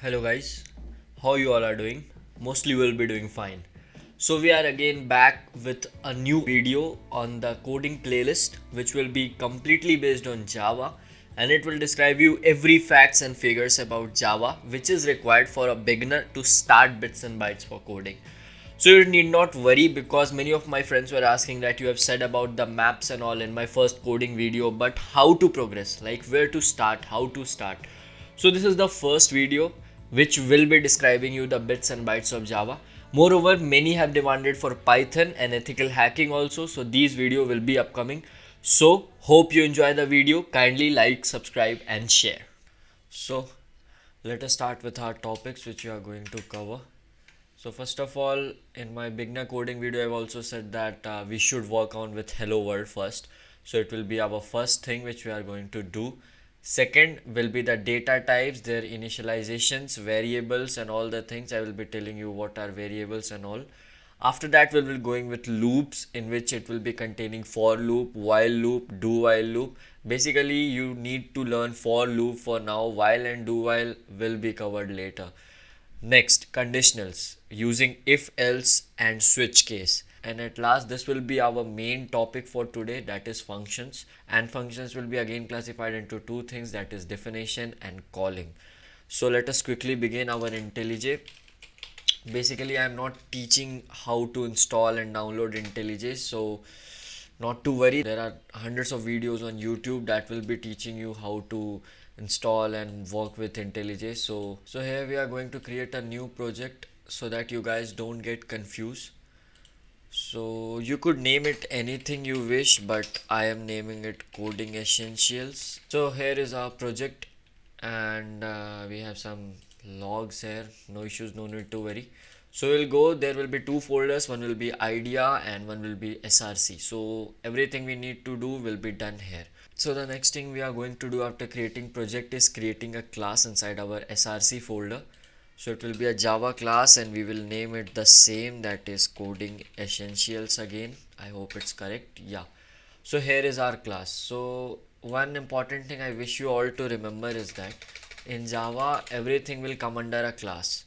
Hello guys, how you all are doing? Mostly will be doing fine. So we are again back with a new video on the coding playlist which will be completely based on Java, and it will describe you every facts and figures about Java which is required for a beginner to start bits and bytes for coding. So you need not worry, because many of my friends were asking that you have said about the maps and all in my first coding video, but how to progress, like where to start, how to start. So this is the first video which will be describing you the bits and bytes of Java. Moreover, many have demanded for Python and ethical hacking also, so these video will be upcoming. So hope you enjoy the video. Kindly like, subscribe and share. So let us start with our topics which we are going to cover. So first of all, in my beginner coding video, I've also said that we should work on with Hello World first. So it will be our first thing which we are going to do. Second will be the data types, their initializations, variables and all the things. I will be telling you what are variables and all. After that, we will be going with loops, in which it will be containing for loop, while loop, do while loop. Basically, you need to learn for loop for now. While and do while will be covered later. Next, conditionals using if, else and switch case. And at last, this will be our main topic for today, that is functions. And functions will be again classified into two things, that is definition and calling. So let us quickly begin our IntelliJ. Basically, I am not teaching how to install and download IntelliJ, so not to worry. There are hundreds of videos on YouTube that will be teaching you how to install and work with IntelliJ. So here we are going to create a new project so that you guys don't get confused. So you could name it anything you wish, but I am naming it Coding Essentials. So here is our project, and we have some logs here. No issues, no need to worry. So we'll go, there will be two folders, one will be idea and one will be src. So everything we need to do will be done here. So the next thing we are going to do after creating project is creating a class inside our src folder. So it will be a Java class and we will name it the same, that is Coding Essentials again. I hope it's correct. Yeah. So here is our class. So one important thing I wish you all to remember is that in Java everything will come under a class,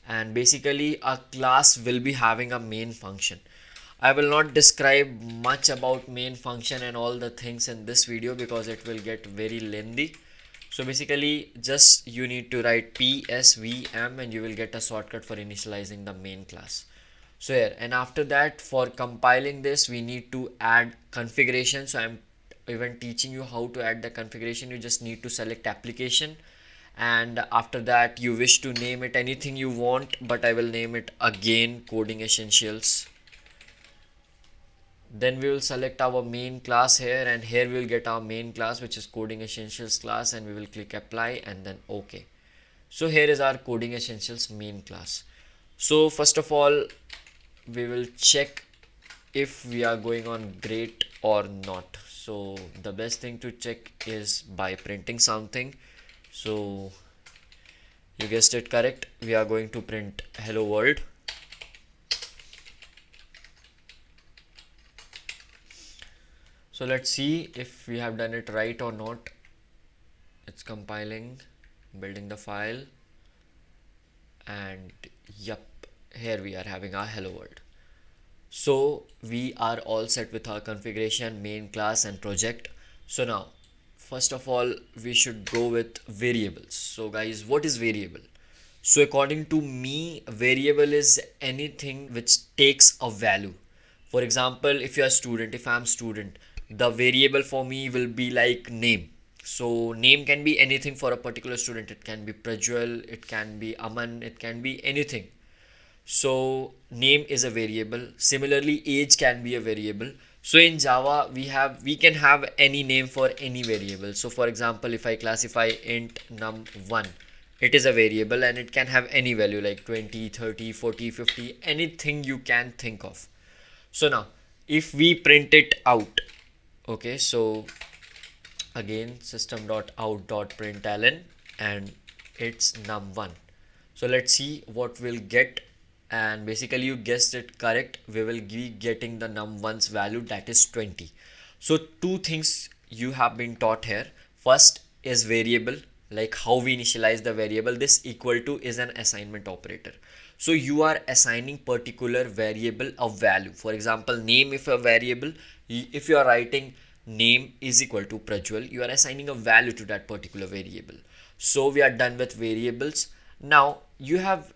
and basically a class will be having a main function. I will not describe much about main function and all the things in this video because it will get very lengthy. So basically just you need to write psvm and you will get a shortcut for initializing the main class. So here, and after that, for compiling this we need to add configuration. So I'm even teaching you how to add the configuration. You just need to select application, and after that you wish to name it anything you want, but I will name it again Coding Essentials. Then we will select our main class here, and here we will get our main class which is Coding Essentials class, and we will click apply and then OK. So here is our Coding Essentials main class. So first of all, we will check if we are going on great or not. So the best thing to check is by printing something. So you guessed it correct, we are going to print hello world. So let's see if we have done it right or not. It's compiling, building the file, and yep, here we are having our hello world. So we are all set with our configuration, main class and project. So now first of all we should go with variables. So guys, what is variable? So according to me, variable is anything which takes a value. For example, if you are student, if I'm student, the variable for me will be like name. So name can be anything for a particular student. It can be Prajwal, it can be Aman, it can be anything. So name is a variable. Similarly, age can be a variable. So in Java we can have any name for any variable. So for example, if I classify int num1, it is a variable and it can have any value like 20, 30, 40, 50, anything you can think of. So now if we print it out, okay, so again system.out.println and it's num1. So let's see what we'll get, and basically you guessed it correct, we will be getting the num1's value, that is 20. So two things you have been taught here. First is variable, like how we initialize the variable, this equal to is an assignment operator. So you are assigning particular variable a value. For example, name, if a variable, if you are writing name is equal to Prajwal, you are assigning a value to that particular variable. So we are done with variables. Now you have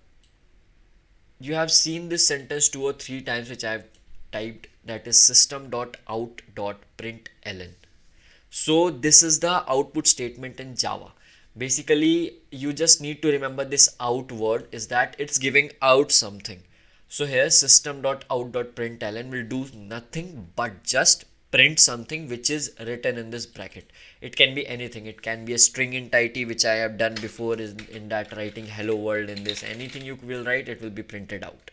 seen this sentence 2 or 3 times which I have typed, that is system.out.println. So this is the output statement in Java. Basically, you just need to remember this out word is that it's giving out something. So here system.out.println will do nothing but just print something which is written in this bracket. It can be anything. It can be a string entity, which I have done before in that writing hello world in this. Anything you will write, it will be printed out.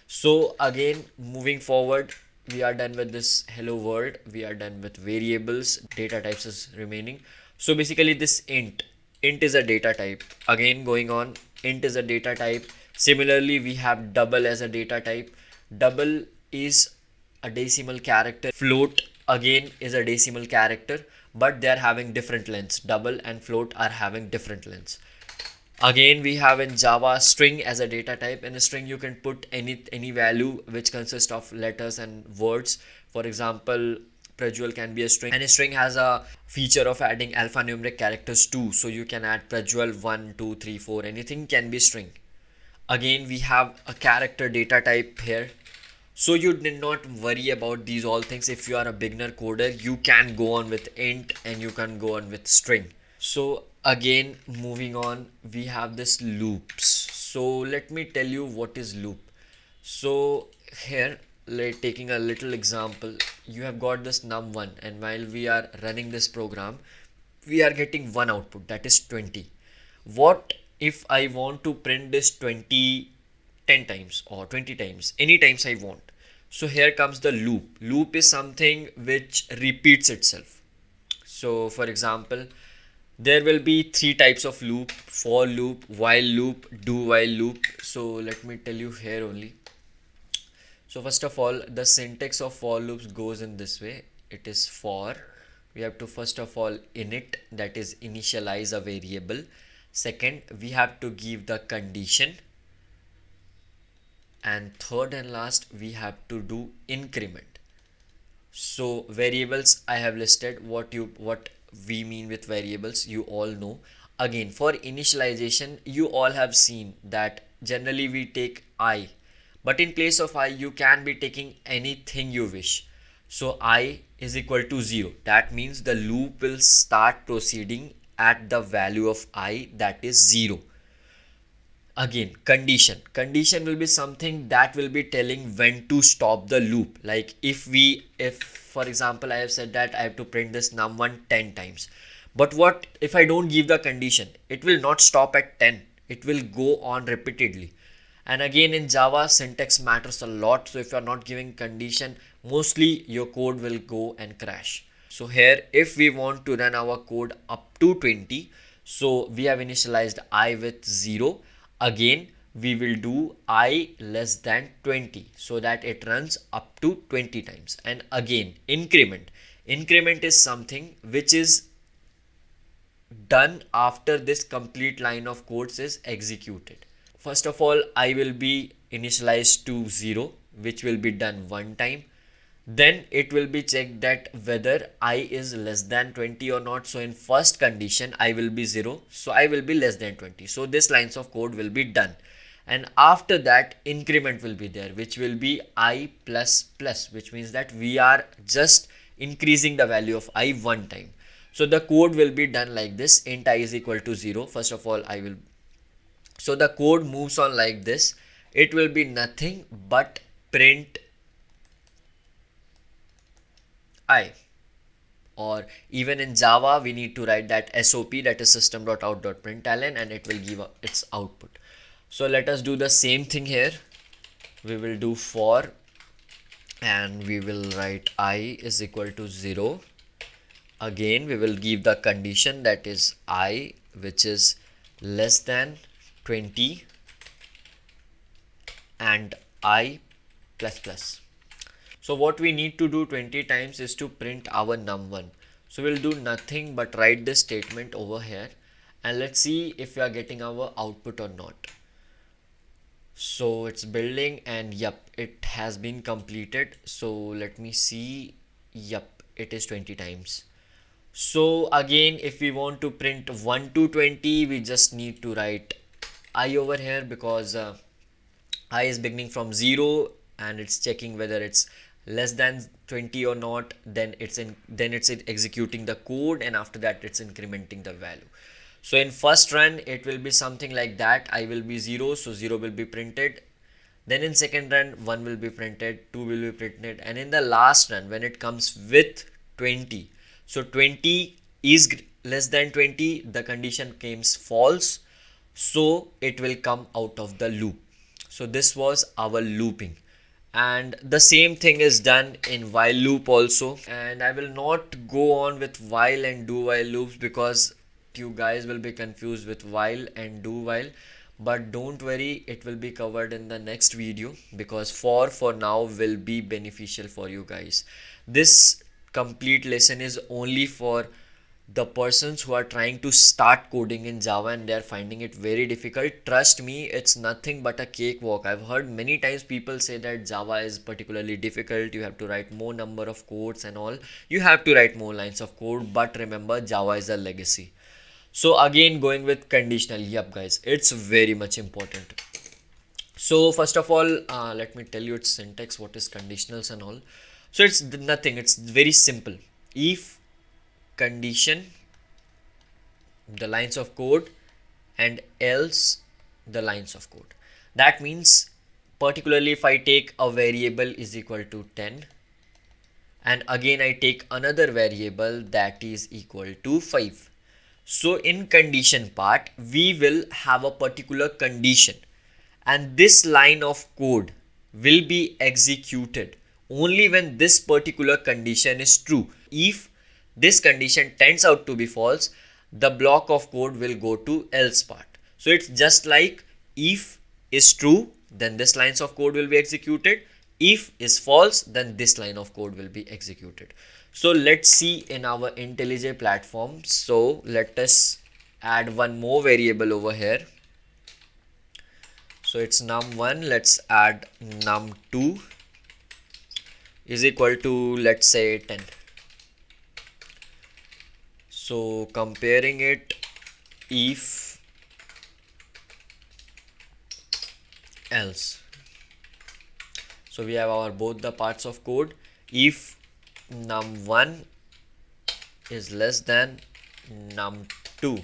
So again, moving forward, we are done with this hello world. We are done with variables. Data types is remaining. So basically this int is a data type. Again, going on, int is a data type. Similarly, we have double as a data type. Double is a decimal character. Float again is a decimal character, but they are having different lengths. Double and float are having different lengths. Again, we have in Java string as a data type. In a string, you can put any value which consists of letters and words. For example, Prajwal can be a string, and a string has a feature of adding alphanumeric characters too. So you can add Prajwal 1, 2, 3, 4. Anything can be string. Again, we have a character data type here. So you need not worry about these all things. If you are a beginner coder, you can go on with int and you can go on with string. So again, moving on, we have this loops. So let me tell you what is loop. So here, like taking a little example, you have got this num1, and while we are running this program, we are getting one output, that is 20. What if I want to print this 20 10 times or 20 times, any times I want? So here comes the loop. Loop is something which repeats itself. So for example, there will be 3 types of loop: for loop, while loop, do while loop. So let me tell you here only. So first of all, the syntax of for loops goes in this way. It is for, we have to first of all init, that is initialize a variable. Second, we have to give the condition, and third and last, we have to do increment. So variables I have listed. What we mean with variables, you all know. Again, for initialization, you all have seen that generally we take I, but in place of I, you can be taking anything you wish. So I is equal to 0. That means the loop will start proceeding at the value of I, that is 0. Again, condition will be something that will be telling when to stop the loop. Like if for example, I have said that I have to print this num1 10 times, but what if I don't give the condition? It will not stop at 10, it will go on repeatedly. And again, in Java, syntax matters a lot. So if you are not giving condition, mostly your code will go and crash. So here, if we want to run our code up to 20, so we have initialized I with 0. Again, we will do I less than 20 so that it runs up to 20 times. And again, increment is something which is done after this complete line of codes is executed. First of all, I will be initialized to 0, which will be done one time. Then it will be checked that whether I is less than 20 or not. So in first condition, I will be 0. So I will be less than 20. So this lines of code will be done. And after that, increment will be there, which will be I plus plus, which means that we are just increasing the value of I one time. So the code will be done like this. Int I is equal to 0. First of all, so the code moves on like this. It will be nothing but print I. Or even in Java, we need to write that SOP, that is system.out.println, and it will give its output. So let us do the same thing here. We will do for, and we will write I is equal to 0. Again, we will give the condition, that is I, which is less than 20, and I plus plus. So what we need to do 20 times is to print our num1. So we'll do nothing but write this statement over here, and let's see if we are getting our output or not. So it's building, and yep, it has been completed. So let me see. Yep, it is 20 times. So again, if we want to print 1 to 20, we just need to write I over here, because I is beginning from 0 and it's checking whether it's less than 20 or not. Then it's executing the code, and after that it's incrementing the value. So in first run it will be something like that. I will be 0, so 0 will be printed. Then in second run 1 will be printed, 2 will be printed, and in the last run when it comes with 20, so 20 is less than 20, the condition comes false, so it will come out of the loop. So this was our looping, and the same thing is done in while loop also. And I will not go on with while and do while loops, because you guys will be confused with while and do while. But don't worry, it will be covered in the next video, because for now will be beneficial for you guys. This complete lesson is only for the persons who are trying to start coding in Java and they are finding it very difficult. Trust me, it's nothing but a cakewalk. I've heard many times people say that Java is particularly difficult, you have to write more number of codes and all, you have to write more lines of code, but remember, Java is a legacy. So again, going with conditional, yep guys, it's very much important. So first of all, let me tell you its syntax, what is conditionals and all. So it's nothing, it's very simple. If condition the lines of code and else the lines of code. That means particularly if I take a variable is equal to 10, and again I take another variable that is equal to 5. So in condition part we will have a particular condition, and this line of code will be executed only when this particular condition is true. If this condition turns out to be false, the block of code will go to else part. So it's just like if is true, then this lines of code will be executed. If is false, then this line of code will be executed. So let's see in our IntelliJ platform. So let us add one more variable over here. So it's num1, let's add num2 is equal to, let's say, 10. So comparing it, if else. So we have our both the parts of code. If num1 is less than num2,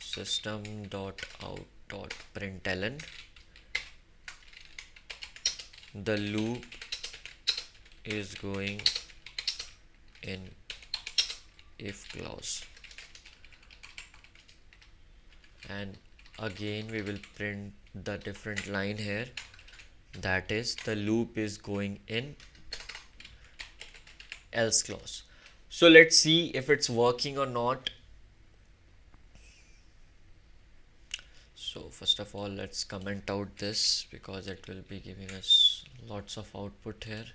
system.out.println, the loop is going in if clause, and again we will print the different line here, that is the loop is going in else clause. So let's see if it's working or not. So first of all, let's comment out this, because it will be giving us lots of output here.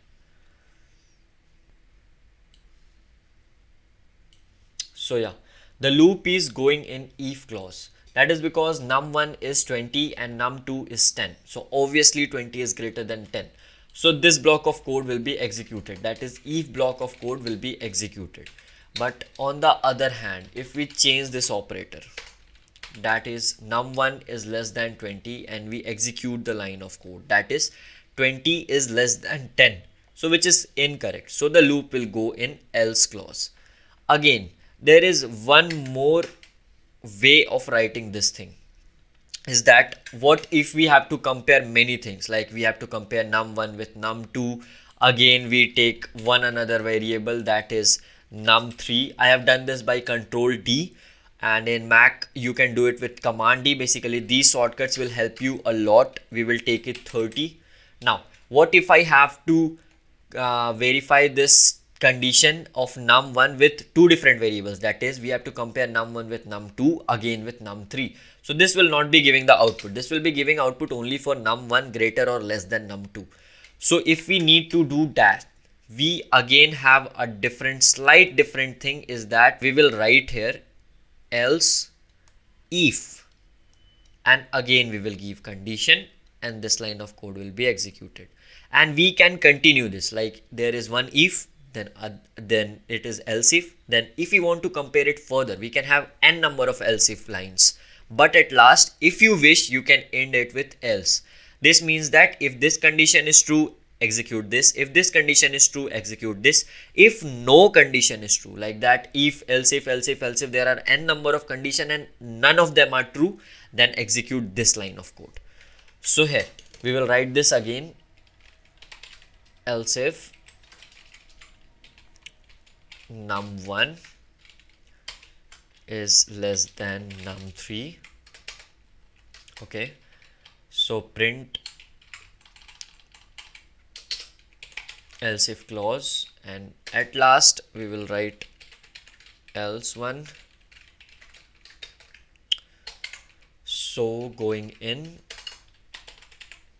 So yeah, the loop is going in if clause. That is because num1 is 20 and num2 is 10. So obviously 20 is greater than 10. So this block of code will be executed. That is, if block of code will be executed. But on the other hand, if we change this operator, that is num1 is less than 20, and we execute the line of code, that is 20 is less than 10. So which is incorrect. So the loop will go in else clause. Again, there is one more way of writing this thing, is that what if we have to compare many things, like we have to compare num1 with num2. Again we take one another variable, that is num3. I have done this by Control D, and in Mac you can do it with Command D. Basically these shortcuts will help you a lot. We will take it 30. Now what if I have to verify this condition of num1 with two different variables, that is we have to compare num1 with num2, again with num3. So this will not be giving the output. This will be giving output only for num1 greater or less than num2. So if we need to do that, we again have a slight different thing, is that we will write here else if, and again we will give condition, and this line of code will be executed. And we can continue this, like there is one if, then it is else if. Then if we want to compare it further, we can have n number of else if lines, but at last, if you wish, you can end it with else. This means that if this condition is true, execute this. If this condition is true, execute this. If no condition is true, like that, if, else if, else if, else if, there are n number of condition and none of them are true, then execute this line of code. So here we will write this again, else if num1 is less than num3. Okay, so print else if clause, and at last we will write else one. So going in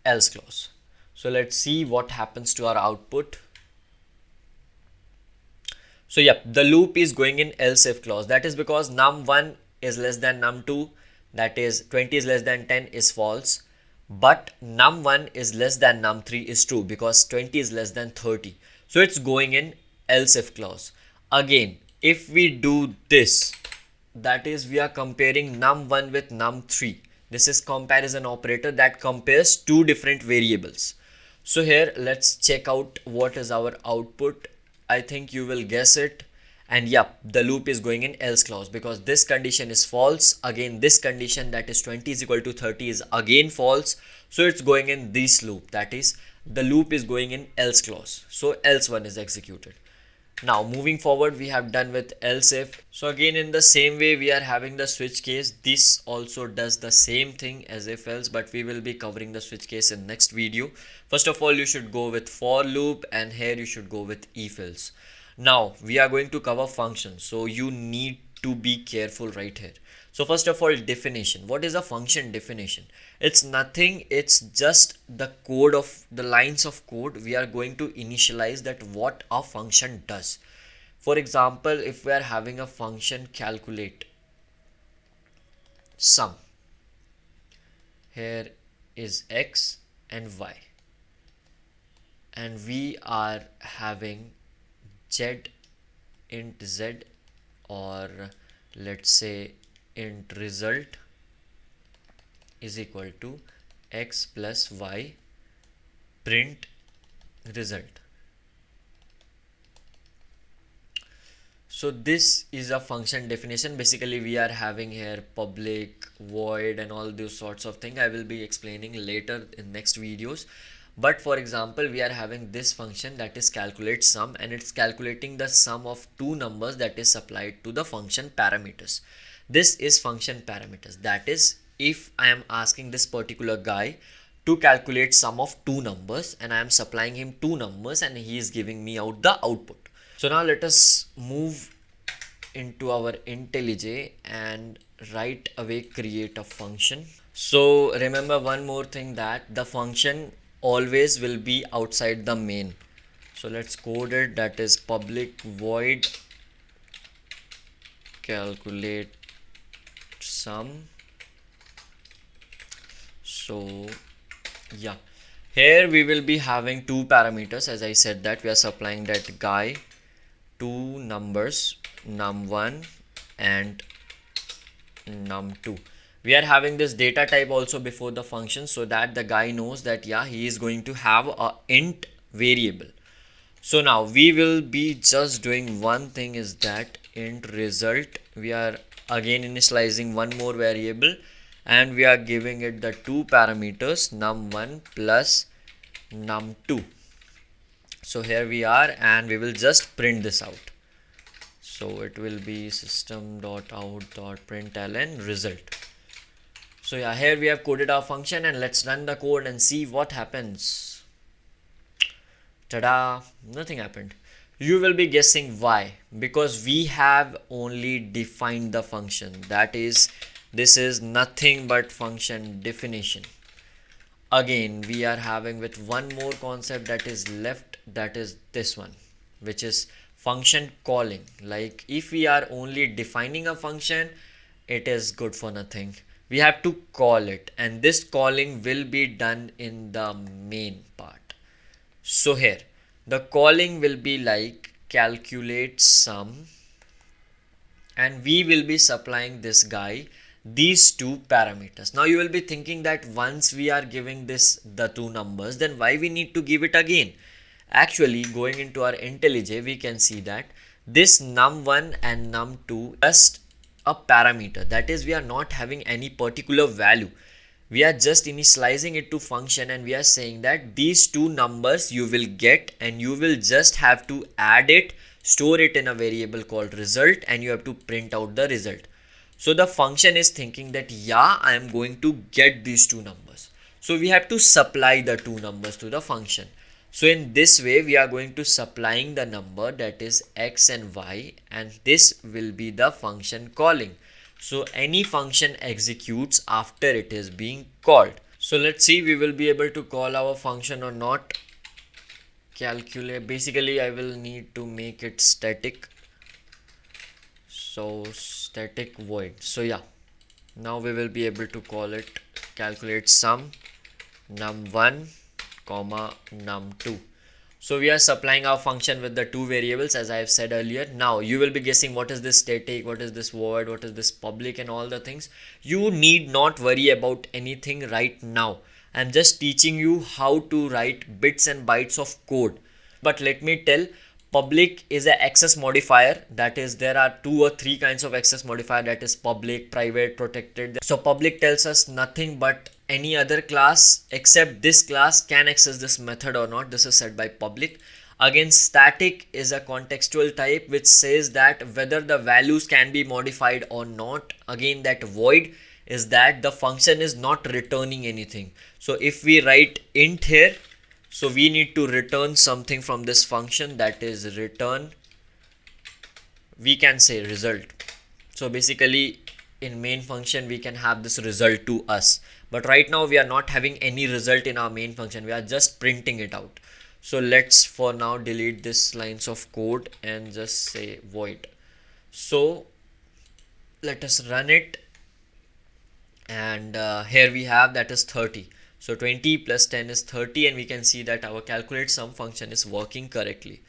else clause. So let's see what happens to our output. So yep, the loop is going in else if clause. That is because num1 is less than num2, that is 20 is less than 10 is false, but num1 is less than num3 is true, because 20 is less than 30. So it's going in else if clause. Again, if we do this, that is we are comparing num1 with num3. This is comparison operator that compares two different variables. So here let's check out what is our output. I think you will guess it. And yep, the loop is going in else clause, because this condition is false. Again, this condition, that is 20 is equal to 30, is again false. So it's going in this loop, that is the loop is going in else clause. So else one is executed. Now moving forward, we have done with else if. So again, in the same way, we are having the switch case. This also does the same thing as if else, but we will be covering the switch case in next video. First of all, you should go with for loop, and here you should go with if else. Now we are going to cover functions, so you need to be careful right here. So first of all, definition. What is a function definition? It's nothing, it's just the code of the lines of code. We are going to initialize that what a function does. For example, if we are having a function calculate sum, here is x and y, and we are having int z, or let's say int result is equal to x plus y, print result. So this is a function definition. Basically we are having here public, void, and all those sorts of things. I will be explaining later in next videos. But for example, we are having this function that is calculate sum, and it's calculating the sum of two numbers that is supplied to the function parameters. This is function parameters. That is, if I am asking this particular guy to calculate sum of two numbers, and I am supplying him two numbers, and he is giving me out the output. So now let us move into our IntelliJ and right away create a function. So remember one more thing, that the function always will be outside the main. So let's code it, that is public void calculate sum. So yeah, here we will be having two parameters. As I said, that we are supplying that guy two numbers, num1 and num2. We are having this data type also before the function, so that the guy knows that yeah, he is going to have a int variable. So now we will be just doing one thing, is that int result, we are again initializing one more variable, and we are giving it the two parameters, num1 plus num2. So here we are, and we will just print this out. So it will be system.out.println result. So yeah, here we have coded our function, and let's run the code and see what happens. Tada! Nothing happened. You will be guessing why. Because we have only defined the function. That is, this is nothing but function definition. Again, we are having with one more concept that is left, that is this one. which is function calling. Like if we are only defining a function, it is good for nothing. We have to call it, and this calling will be done in the main part. So here the calling will be like calculate sum, and we will be supplying this guy these two parameters. Now you will be thinking that once we are giving this the two numbers, then why we need to give it again? Actually, going into our IntelliJ, we can see that this num1 and num2 just a parameter, that is we are not having any particular value. We are just initializing it to function, and we are saying that these two numbers you will get, and you will just have to add it, store it in a variable called result, and you have to print out the result. So the function is thinking that yeah, I am going to get these two numbers, so we have to supply the two numbers to the function. So in this way we are going to supplying the number, that is x and y, and this will be the function calling. So any function executes after it is being called. So let's see, we will be able to call our function or not. Calculate, basically I will need to make it static. So static void. So yeah, now we will be able to call it calculate sum num1 comma num2. So we are supplying our function with the two variables, as I have said earlier. Now you will be guessing what is this static, what is this void, what is this public, and all the things. You need not worry about anything right now. I'm just teaching you how to write bits and bytes of code. But let me tell, public is an access modifier. That is, there are 2 or 3 kinds of access modifier, that is public, private, protected. So public tells us nothing but any other class except this class can access this method or not. This is set by public. Again, static is a contextual type which says that whether the values can be modified or not. Again, that void is that the function is not returning anything. So if we write int here, so we need to return something from this function, that is return, we can say result. So basically in main function we can have this result to us, but right now we are not having any result in our main function, we are just printing it out. So let's for now delete this lines of code and just say void. So let us run it, and here we have that is 30. So 20 plus 10 is 30, and we can see that our calculate sum function is working correctly.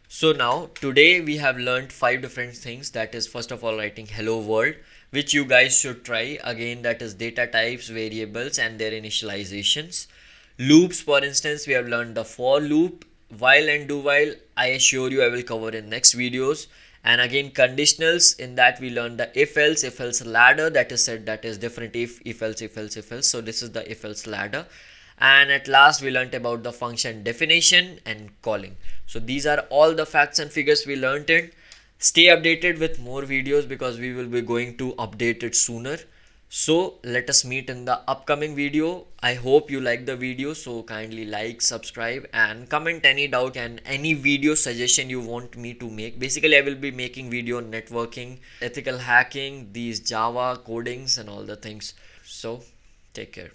So now today we have learned 5 different things. That is, first of all, writing hello world, which you guys should try. Again, that is data types, variables, and their initializations. Loops, for instance, we have learned the for loop, while and do while. I assure you I will cover in next videos. And again, conditionals, in that we learned the if else ladder, that is said, that is different if else, if else, if else. So this is the if else ladder. And at last we learnt about the function definition and calling. So these are all the facts and figures we learnt in. Stay updated with more videos because we will be going to update it sooner. So let us meet in the upcoming video. I hope you like the video, so kindly like, subscribe, and comment any doubt and any video suggestion you want me to make. Basically I will be making video on networking, ethical hacking, these Java codings and all the things. So take care.